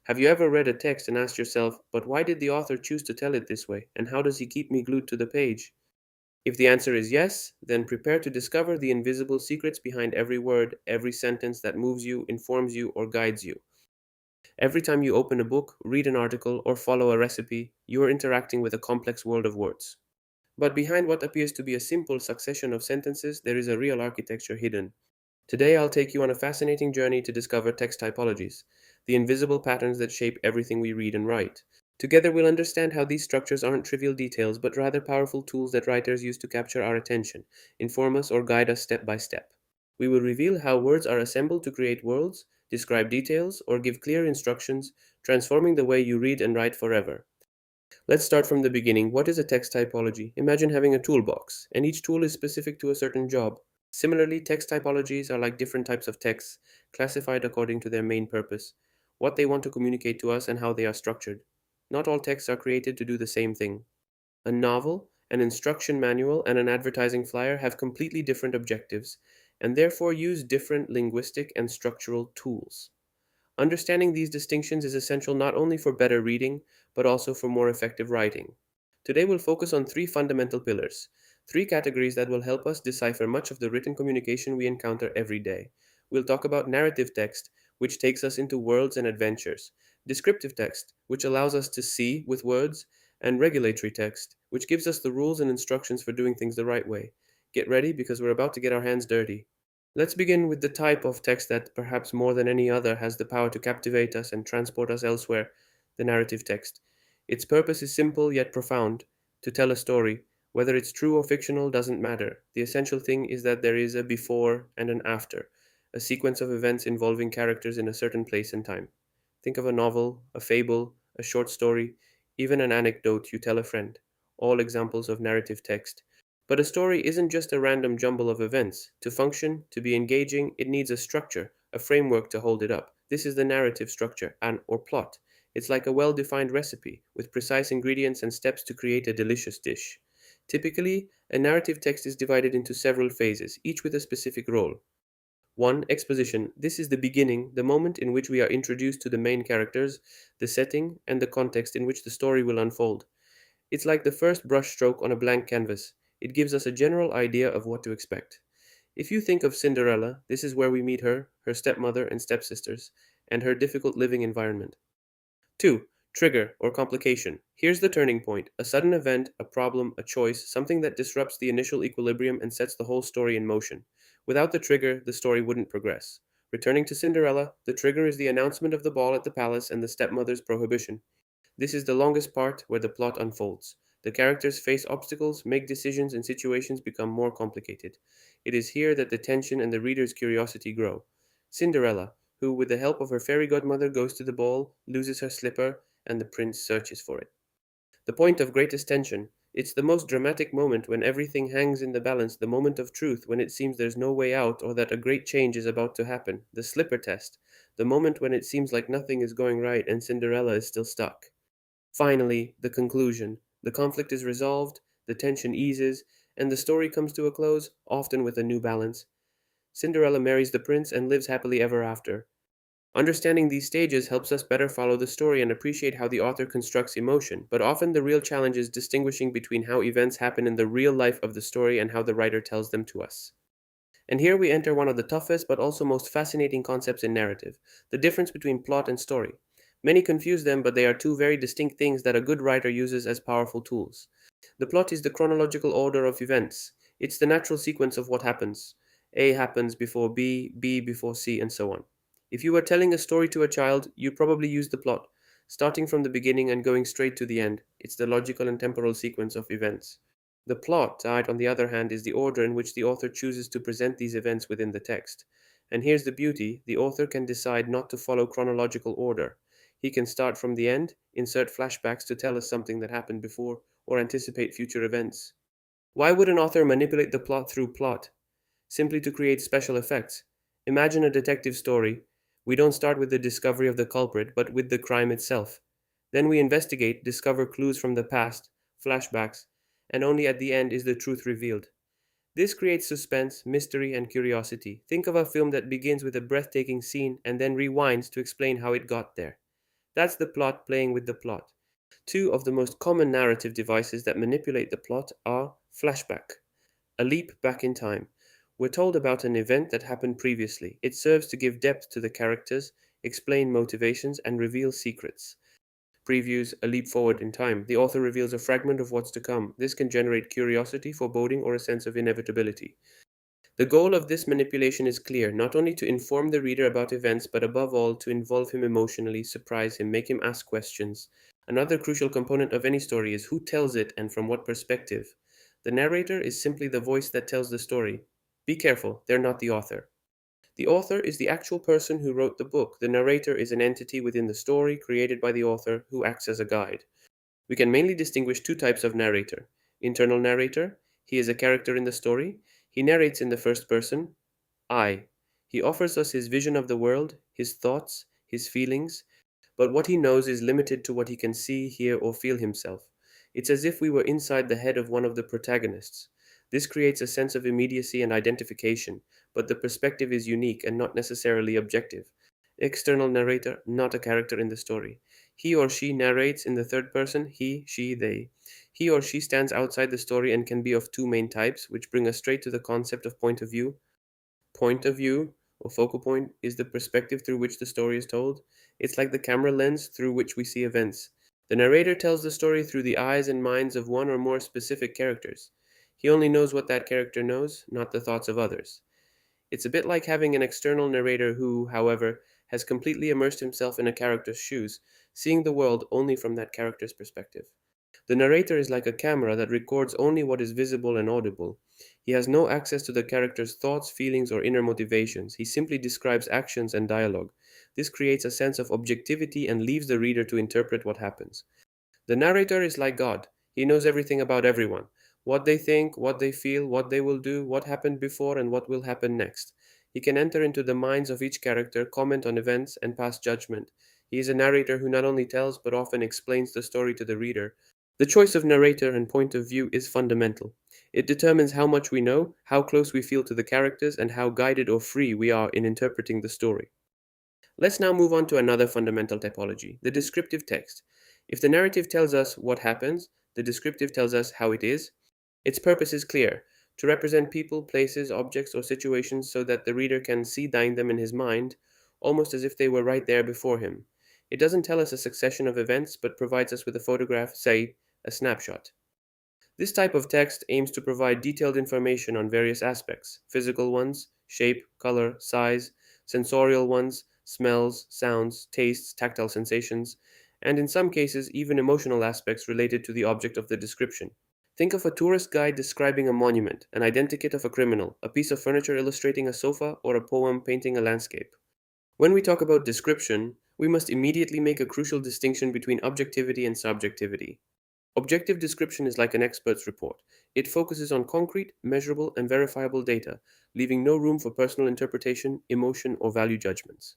Have you ever read a text and asked yourself, but why did the author choose to tell it this way, and how does he keep me glued to the page? If the answer is yes, then prepare to discover the invisible secrets behind every word, every sentence that moves you, informs you, or guides you. Every time you open a book, read an article, or follow a recipe, you are interacting with a complex world of words. But behind what appears to be a simple succession of sentences, there is a real architecture hidden. Today, I'll take you on a fascinating journey to discover text typologies, the invisible patterns that shape everything we read and write. Together, we'll understand how these structures aren't trivial details, but rather powerful tools that writers use to capture our attention, inform us, or guide us step by step. We will reveal how words are assembled to create worlds, describe details, or give clear instructions, transforming the way you read and write forever. Let's start from the beginning. What is a text typology? Imagine having a toolbox, and each tool is specific to a certain job. Similarly, text typologies are like different types of texts, classified according to their main purpose, what they want to communicate to us, and how they are structured. Not all texts are created to do the same thing. A novel, an instruction manual, and an advertising flyer have completely different objectives, and therefore use different linguistic and structural tools. Understanding these distinctions is essential not only for better reading, but also for more effective writing. Today we'll focus on three fundamental pillars, three categories that will help us decipher much of the written communication we encounter every day. We'll talk about narrative text, which takes us into worlds and adventures, descriptive text, which allows us to see with words, and regulatory text, which gives us the rules and instructions for doing things the right way. Get ready because we're about to get our hands dirty. Let's begin with the type of text that, perhaps more than any other, has the power to captivate us and transport us elsewhere, the narrative text. Its purpose is simple yet profound: to tell a story. Whether it's true or fictional doesn't matter. The essential thing is that there is a before and an after, a sequence of events involving characters in a certain place and time. Think of a novel, a fable, a short story, even an anecdote you tell a friend, all examples of narrative text. But a story isn't just a random jumble of events. To function, to be engaging, it needs a structure, a framework to hold it up. This is the narrative structure, and or plot. It's like a well-defined recipe, with precise ingredients and steps to create a delicious dish. Typically, a narrative text is divided into several phases, each with a specific role. 1. Exposition. This is the beginning, the moment in which we are introduced to the main characters, the setting, and the context in which the story will unfold. It's like the first brushstroke on a blank canvas. It gives us a general idea of what to expect. If you think of Cinderella, this is where we meet her, her stepmother and stepsisters, and her difficult living environment. 2. Trigger or complication. Here's the turning point: a sudden event, a problem, a choice, something that disrupts the initial equilibrium and sets the whole story in motion. Without the trigger, the story wouldn't progress. Returning to Cinderella, the trigger is the announcement of the ball at the palace and the stepmother's prohibition. This is the longest part where the plot unfolds. The characters face obstacles, make decisions, and situations become more complicated. It is here that the tension and the reader's curiosity grow. Cinderella, who, with the help of her fairy godmother, goes to the ball, loses her slipper, and the prince searches for it. The point of greatest tension. It's the most dramatic moment when everything hangs in the balance, the moment of truth when it seems there's no way out or that a great change is about to happen. The slipper test. The moment when it seems like nothing is going right and Cinderella is still stuck. Finally, the conclusion. The conflict is resolved, the tension eases, and the story comes to a close, often with a new balance. Cinderella marries the prince and lives happily ever after. Understanding these stages helps us better follow the story and appreciate how the author constructs emotion, but often the real challenge is distinguishing between how events happen in the real life of the story and how the writer tells them to us. And here we enter one of the toughest but also most fascinating concepts in narrative: the difference between plot and story. Many confuse them, but they are two very distinct things that a good writer uses as powerful tools. The plot is the chronological order of events, it's the natural sequence of what happens. A happens before B, B before C, and so on. If you were telling a story to a child, you'd probably use the plot, starting from the beginning and going straight to the end. It's the logical and temporal sequence of events. The plot, on the other hand, is the order in which the author chooses to present these events within the text. And here's the beauty: the author can decide not to follow chronological order. He can start from the end, insert flashbacks to tell us something that happened before, or anticipate future events. Why would an author manipulate the plot through plot? Simply to create special effects. Imagine a detective story. We don't start with the discovery of the culprit, but with the crime itself. Then we investigate, discover clues from the past, flashbacks, and only at the end is the truth revealed. This creates suspense, mystery, and curiosity. Think of a film that begins with a breathtaking scene and then rewinds to explain how it got there. That's the plot playing with the plot. Two of the most common narrative devices that manipulate the plot are flashback, a leap back in time. We're told about an event that happened previously. It serves to give depth to the characters, explain motivations, and reveal secrets. Previews, a leap forward in time. The author reveals a fragment of what's to come. This can generate curiosity, foreboding, or a sense of inevitability. The goal of this manipulation is clear, not only to inform the reader about events, but above all, to involve him emotionally, surprise him, make him ask questions. Another crucial component of any story is who tells it and from what perspective. The narrator is simply the voice that tells the story. Be careful, they're not the author. The author is the actual person who wrote the book. The narrator is an entity within the story created by the author who acts as a guide. We can mainly distinguish two types of narrator. Internal narrator, he is a character in the story. He narrates in the first person, I. He offers us his vision of the world, his thoughts, his feelings, but what he knows is limited to what he can see, hear, or feel himself. It's as if we were inside the head of one of the protagonists. This creates a sense of immediacy and identification, but the perspective is unique and not necessarily objective. External narrator, not a character in the story. He or she narrates in the third person, he, she, they. He or she stands outside the story and can be of two main types, which bring us straight to the concept of point of view. Point of view, or focal point, is the perspective through which the story is told. It's like the camera lens through which we see events. The narrator tells the story through the eyes and minds of one or more specific characters. He only knows what that character knows, not the thoughts of others. It's a bit like having an external narrator who, however, has completely immersed himself in a character's shoes, seeing the world only from that character's perspective. The narrator is like a camera that records only what is visible and audible. He has no access to the character's thoughts, feelings, or inner motivations. He simply describes actions and dialogue. This creates a sense of objectivity and leaves the reader to interpret what happens. The narrator is like God. He knows everything about everyone: what they think, what they feel, what they will do, what happened before, and what will happen next. He can enter into the minds of each character, comment on events, and pass judgment. He is a narrator who not only tells but often explains the story to the reader. The choice of narrator and point of view is fundamental. It determines how much we know, how close we feel to the characters, and how guided or free we are in interpreting the story. Let's now move on to another fundamental typology, the descriptive text. If the narrative tells us what happens, the descriptive tells us how it is. Its purpose is clear: to represent people, places, objects, or situations so that the reader can see them in his mind, almost as if they were right there before him. It doesn't tell us a succession of events, but provides us with a photograph, say, a snapshot. This type of text aims to provide detailed information on various aspects: physical ones, shape, color, size; sensorial ones, smells, sounds, tastes, tactile sensations; and in some cases, even emotional aspects related to the object of the description. Think of a tourist guide describing a monument, an identikit of a criminal, a piece of furniture illustrating a sofa, or a poem painting a landscape. When we talk about description, we must immediately make a crucial distinction between objectivity and subjectivity. Objective description is like an expert's report. It focuses on concrete, measurable, and verifiable data, leaving no room for personal interpretation, emotion, or value judgments.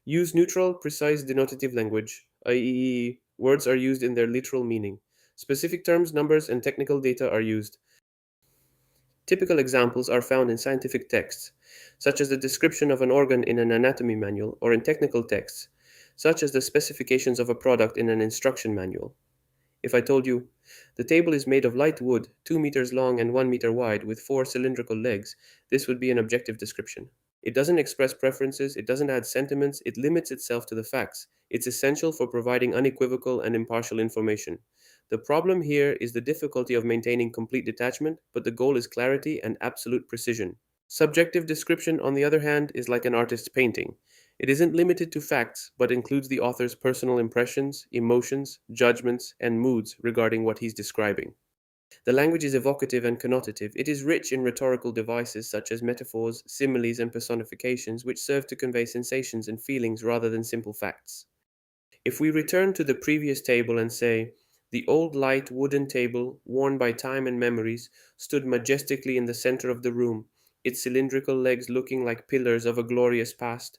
Use neutral, precise denotative language, i.e., words are used in their literal meaning. Specific terms, numbers, and technical data are used. Typical examples are found in scientific texts, such as the description of an organ in an anatomy manual, or in technical texts, such as the specifications of a product in an instruction manual. If I told you, the table is made of light wood, 2 meters long and 1 meter wide, with 4 cylindrical legs, this would be an objective description. It doesn't express preferences, it doesn't add sentiments, it limits itself to the facts. It's essential for providing unequivocal and impartial information. The problem here is the difficulty of maintaining complete detachment, but the goal is clarity and absolute precision. Subjective description, on the other hand, is like an artist's painting. It isn't limited to facts, but includes the author's personal impressions, emotions, judgments, and moods regarding what he's describing. The language is evocative and connotative. It is rich in rhetorical devices such as metaphors, similes, and personifications, which serve to convey sensations and feelings rather than simple facts. If we return to the previous table and say, the old light wooden table, worn by time and memories, stood majestically in the center of the room, its cylindrical legs looking like pillars of a glorious past,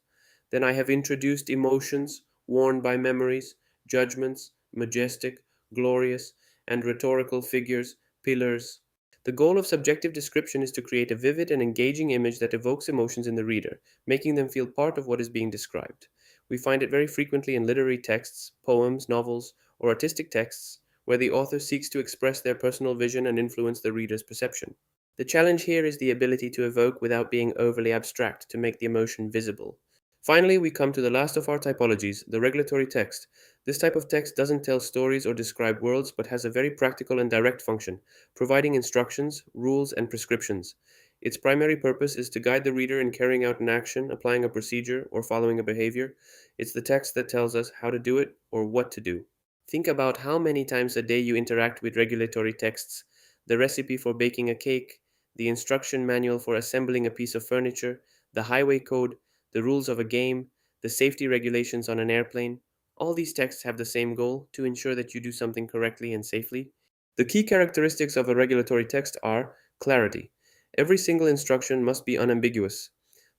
then I have introduced emotions, worn by memories, judgments, majestic, glorious, and rhetorical figures, pillars. The goal of subjective description is to create a vivid and engaging image that evokes emotions in the reader, making them feel part of what is being described. We find it very frequently in literary texts, poems, novels, or artistic texts where the author seeks to express their personal vision and influence the reader's perception. The challenge here is the ability to evoke without being overly abstract to make the emotion visible. Finally, we come to the last of our typologies, the regulatory text. This type of text doesn't tell stories or describe worlds, but has a very practical and direct function, providing instructions, rules, and prescriptions. Its primary purpose is to guide the reader in carrying out an action, applying a procedure, or following a behavior. It's the text that tells us how to do it or what to do. Think about how many times a day you interact with regulatory texts: the recipe for baking a cake, the instruction manual for assembling a piece of furniture, the highway code, the rules of a game, the safety regulations on an airplane. All these texts have the same goal: to ensure that you do something correctly and safely. The key characteristics of a regulatory text are clarity. Every single instruction must be unambiguous.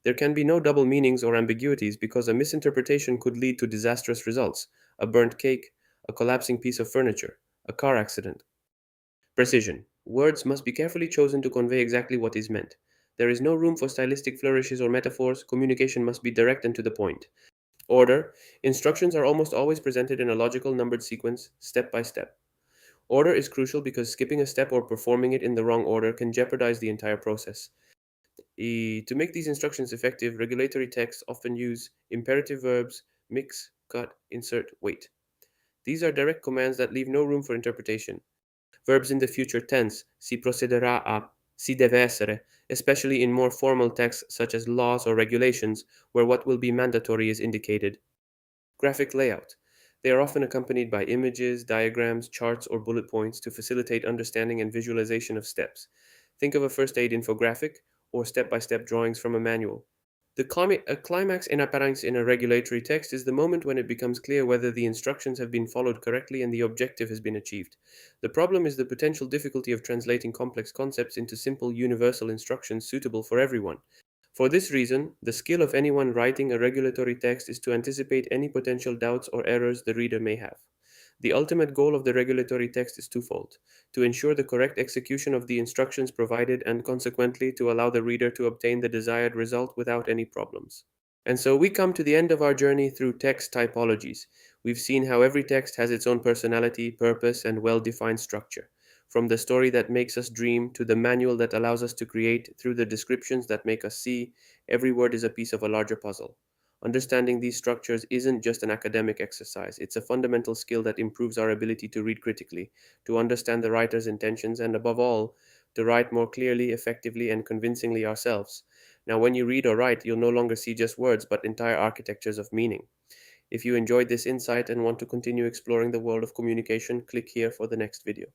There can be no double meanings or ambiguities because a misinterpretation could lead to disastrous results: a burnt cake, a collapsing piece of furniture, a car accident. Precision. Words must be carefully chosen to convey exactly what is meant. There is no room for stylistic flourishes or metaphors. Communication must be direct and to the point. Order. Instructions are almost always presented in a logical numbered sequence, step by step. Order is crucial because skipping a step or performing it in the wrong order can jeopardize the entire process. To make these instructions effective, regulatory texts often use imperative verbs: mix, cut, insert, wait. These are direct commands that leave no room for interpretation. Verbs in the future tense: si procederà a, si deve essere, especially in more formal texts such as laws or regulations, where what will be mandatory is indicated. Graphic layout. They are often accompanied by images, diagrams, charts, or bullet points to facilitate understanding and visualization of steps. Think of a first aid infographic or step by step drawings from a manual. A climax in appearance in a regulatory text is the moment when it becomes clear whether the instructions have been followed correctly and the objective has been achieved. The problem is the potential difficulty of translating complex concepts into simple universal instructions suitable for everyone. For this reason, the skill of anyone writing a regulatory text is to anticipate any potential doubts or errors the reader may have. The ultimate goal of the regulatory text is twofold: to ensure the correct execution of the instructions provided and consequently to allow the reader to obtain the desired result without any problems. And so we come to the end of our journey through text typologies. We've seen how every text has its own personality, purpose, and well defined structure. From the story that makes us dream to the manual that allows us to create, through the descriptions that make us see, every word is a piece of a larger puzzle. Understanding these structures isn't just an academic exercise, it's a fundamental skill that improves our ability to read critically, to understand the writer's intentions, and above all, to write more clearly, effectively, and convincingly ourselves. Now, when you read or write, you'll no longer see just words, but entire architectures of meaning. If you enjoyed this insight and want to continue exploring the world of communication, click here for the next video.